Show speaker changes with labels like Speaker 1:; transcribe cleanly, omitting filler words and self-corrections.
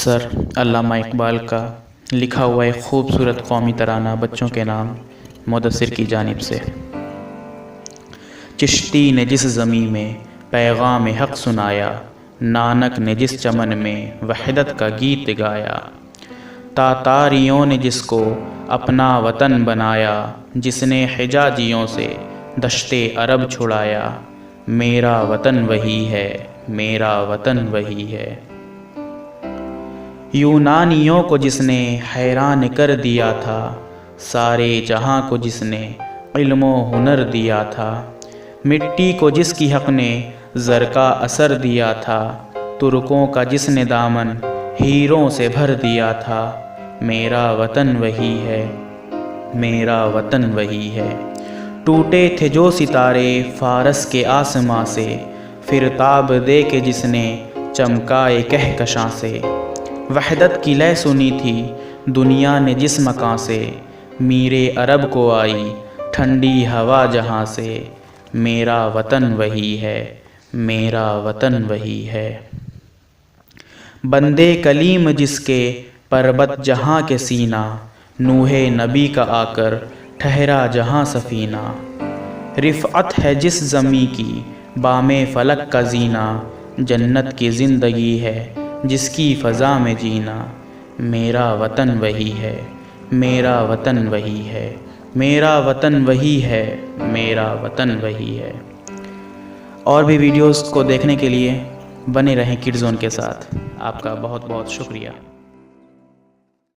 Speaker 1: سر علامہ اقبال کا لکھا ہوا ایک خوبصورت قومی ترانہ بچوں کے نام مدثر کی جانب سے۔ چشتی نے جس زمیں میں پیغام حق سنایا، نانک نے جس چمن میں وحدت کا گیت گایا، تاتاریوں نے جس کو اپنا وطن بنایا، جس نے حجازیوں سے دشت عرب چھڑایا، میرا وطن وہی ہے، میرا وطن وہی ہے۔ یونانیوں کو جس نے حیران کر دیا تھا، سارے جہاں کو جس نے علم و ہنر دیا تھا، مٹی کو جس کی حق نے زر کا اثر دیا تھا، ترکوں کا جس نے دامن ہیروں سے بھر دیا تھا، میرا وطن وہی ہے، میرا وطن وہی ہے۔ ٹوٹے تھے جو ستارے فارس کے آسماں سے، پھر تاب دے کے جس نے چمکائے کہکشاں سے، وحدت کی لے سنی تھی دنیا نے جس مکان سے، میرے عرب کو آئی ٹھنڈی ہوا جہاں سے، میرا وطن وہی ہے، میرا وطن وہی ہے۔ بندے کلیم جس کے پربت جہاں کے سینہ، نوح نبی کا آ کر ٹھہرا جہاں سفینہ، رفعت ہے جس زمیں کی بام فلک کا زینہ، جنت کی زندگی ہے جس کی فضا میں جینا، میرا وطن وہی ہے، میرا وطن وہی ہے، میرا وطن وہی ہے، میرا وطن وہی ہے۔ اور بھی ویڈیوز کو دیکھنے کے لیے بنے رہیں کڈ زون کے ساتھ۔ آپ کا بہت بہت شکریہ۔